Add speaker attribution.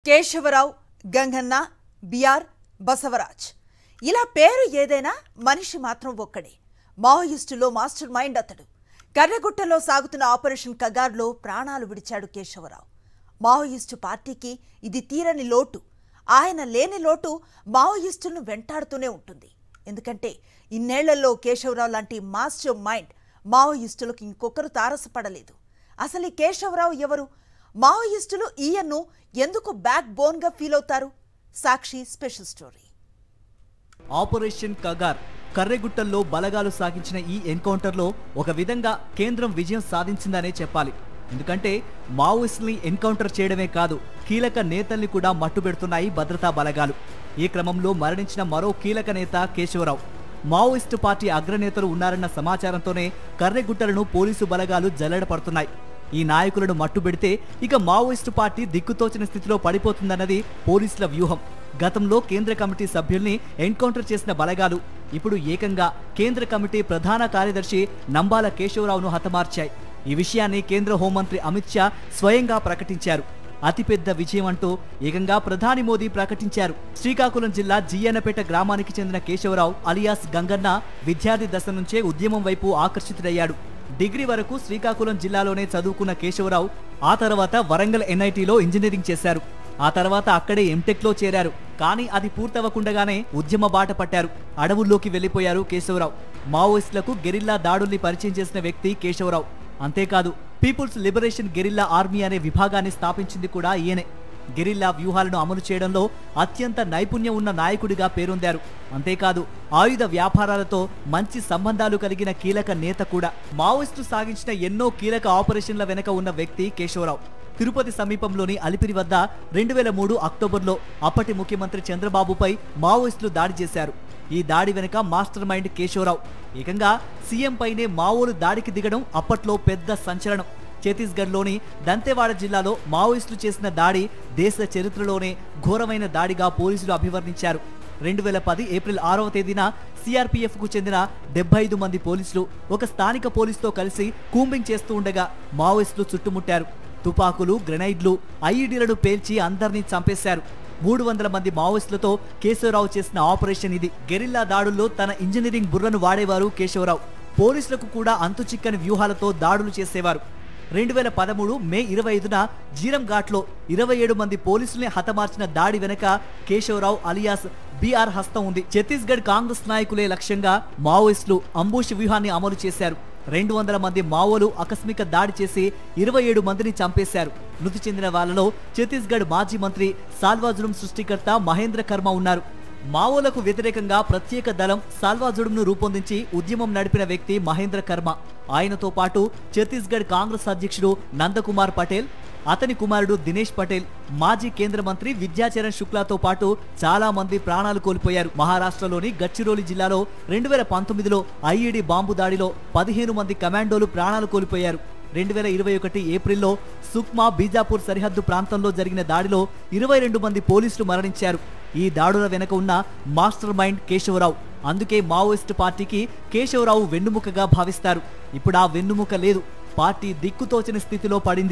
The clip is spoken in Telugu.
Speaker 1: కేశవరావు, గంగన్న, బిఆర్, బసవరాజ్ ఇలా పేరు ఏదైనా మనిషి మాత్రం ఒక్కడే. మావోయిస్టులో మాస్టర్ మైండ్ అతడు. కర్రగుట్టలో సాగుతున్న ఆపరేషన్ కగార్లో ప్రాణాలు విడిచాడు కేశవరావు. మావోయిస్టు పార్టీకి ఇది తీరని లోటు. ఆయన లేని లోటు మావోయిస్టులను వెంటాడుతూనే ఉంటుంది. ఎందుకంటే ఇన్నేళ్లలో కేశవరావు లాంటి మాస్టర్ మైండ్ మావోయిస్టులకు ఇంకొకరు తారసపడలేదు. అసలు ఈ కేశవరావు ఎవరు? మావోయిస్టులు ఈయన్ను ఎందుకు బ్యాక్ బోన్ గా ఫీల్ అవుతారు? సాక్షి స్పెషల్ స్టోరీ.
Speaker 2: ఆపరేషన్ కగార్ కర్రెగుట్టల్లో బలగాలు సాగించిన ఈ ఎన్కౌంటర్లో ఒక విధంగా కేంద్రం విజయం సాధించిందనే చెప్పాలి. ఎందుకంటే మావోయిస్టుల్ని ఎన్కౌంటర్ చేయడమే కాదు, కీలక నేతల్ని కూడా మట్టుబెడుతున్నాయి భద్రతా బలగాలు. ఈ క్రమంలో మరణించిన మరో కీలక నేత కేశవరావు. మావోయిస్టు పార్టీ అగ్రనేతలు ఉన్నారన్న సమాచారంతోనే కర్రెగుట్టలను పోలీసు బలగాలు జల్లెడపడుతున్నాయి. ఈ నాయకులను మట్టుబెడితే ఇక మావోయిస్టు పార్టీ దిక్కుతోచిన స్థితిలో పడిపోతుందన్నది పోలీసుల వ్యూహం. గతంలో కేంద్ర కమిటీ సభ్యుల్ని ఎన్కౌంటర్ చేసిన బలగాలు ఇప్పుడు ఏకంగా కేంద్ర కమిటీ ప్రధాన కార్యదర్శి నంబాల కేశవరావును హతమార్చాయి. ఈ విషయాన్ని కేంద్ర హోంమంత్రి అమిత్ షా స్వయంగా ప్రకటించారు. అతిపెద్ద విజయం అంటూ ఏకంగా ప్రధాని మోదీ ప్రకటించారు. శ్రీకాకుళం జిల్లా జియ్యన్నపేట గ్రామానికి చెందిన కేశవరావు అలియాస్ గంగన్న విద్యార్థి దశ నుంచే ఉద్యమం వైపు ఆకర్షితుడయ్యాడు. డిగ్రీ వరకు శ్రీకాకుళం జిల్లాలోనే చదువుకున్న కేశవరావు ఆ తర్వాత వరంగల్ ఎన్ఐటీలో ఇంజనీరింగ్ చేశారు. ఆ తర్వాత అక్కడే ఎంటెక్లో చేరారు. కానీ అది పూర్తవకుండగానే ఉద్యమ బాట పట్టారు. అడవుల్లోకి వెళ్లిపోయారు కేశవరావు. మావోయిస్టులకు గెరిల్లా దాడుల్ని పరిచయం చేసిన వ్యక్తి కేశవరావు. అంతేకాదు, పీపుల్స్ లిబరేషన్ గెరిల్లా ఆర్మీ అనే విభాగాన్ని స్థాపించింది కూడా ఈయనే. గెరిల్లా వ్యూహాలను అమలు చేయడంలో అత్యంత నైపుణ్యం ఉన్న నాయకుడిగా పేరొందారు. అంతేకాదు, ఆయుధ వ్యాపారాలతో మంచి సంబంధాలు కలిగిన కీలక నేత కూడా. మావోయిస్టులు సాగించిన ఎన్నో కీలక ఆపరేషన్ల వెనుక ఉన్న వ్యక్తి కేశవరావు. తిరుపతి సమీపంలోని అలిపిరి వద్ద 2003 అక్టోబర్లో అప్పటి ముఖ్యమంత్రి చంద్రబాబుపై మావోయిస్టులు దాడి చేశారు. ఈ దాడి వెనుక మాస్టర్ మైండ్ కేశవరావు. ఏకంగా సీఎం పైనే మావోలు దాడికి దిగడం అప్పట్లో పెద్ద సంచలనం. ఛత్తీస్గఢ్లోని దంతెవాడ జిల్లాలో మావోయిస్టులు చేసిన దాడి దేశ చరిత్రలోనే ఘోరమైన దాడిగా పోలీసులు అభివర్ణించారు. 2010 ఏప్రిల్ 6వ తేదీన సిఆర్పీఎఫ్కు చెందిన 75 మంది పోలీసులు ఒక స్థానిక పోలీసుతో కలిసి కూంబింగ్ చేస్తూ ఉండగా మావోయిస్టులు చుట్టుముట్టారు. తుపాకులు, గ్రెనైడ్లు, ఐఈడీలను పేల్చి అందరినీ చంపేశారు. 300 మంది మావోయిస్టులతో కేశవరావు చేసిన ఆపరేషన్ ఇది. గెరిల్లా దాడుల్లో తన ఇంజనీరింగ్ బుర్రను వాడేవారు కేశవరావు. పోలీసులకు కూడా అంతుచిక్కని వ్యూహాలతో దాడులు చేసేవారు. 2013 మే 25న జీరం ఘాట్లో 27 మంది పోలీసుల్ని హతమార్చిన దాడి వెనక కేశవరావు అలియాస్ బిఆర్ హస్తం ఉంది. ఛత్తీస్గఢ్ కాంగ్రెస్ నాయకులే లక్ష్యంగా మావోయిస్టులు అంబుష్ వ్యూహాన్ని అమలు చేశారు. 200 మంది మావోలు ఆకస్మిక దాడి చేసి 27 మందిని చంపేశారు. మృతి చెందిన వాళ్లలో ఛత్తీస్గఢ్ మాజీ మంత్రి సాల్వాజుడుం సృష్టికర్త మహేంద్ర కర్మ ఉన్నారు. మావోలకు వ్యతిరేకంగా ప్రత్యేక దళం సాల్వాజుడుంను రూపొందించి ఉద్యమం నడిపిన వ్యక్తి మహేంద్ర కర్మ. ఆయనతో పాటు ఛత్తీస్గఢ్ కాంగ్రెస్ అధ్యక్షుడు నందకుమార్ పటేల్, అతని కుమారుడు దినేష్ పటేల్, మాజీ కేంద్ర మంత్రి విద్యాచరణ్ శుక్లాతో పాటు చాలా మంది ప్రాణాలు కోల్పోయారు. మహారాష్ట్రలోని గడ్చిరోలి జిల్లాలో 2019లో ఐఈడీ బాంబు దాడిలో 15 మంది కమాండోలు ప్రాణాలు కోల్పోయారు. 2021 ఏప్రిల్లో సుక్మా బీజాపూర్ సరిహద్దు ప్రాంతంలో జరిగిన దాడిలో 22 మంది పోలీసులు మరణించారు. ఈ దాడుల వెనుక ఉన్న మాస్టర్ మైండ్ కేశవరావు. అందుకే మావోయిస్టు పార్టీకి కేశవరావు వెన్నుముకగా భావిస్తారు. ఇప్పుడు ఆ వెన్నుముక లేదు. పార్టీ దిక్కుతోచని స్థితిలో పడింది.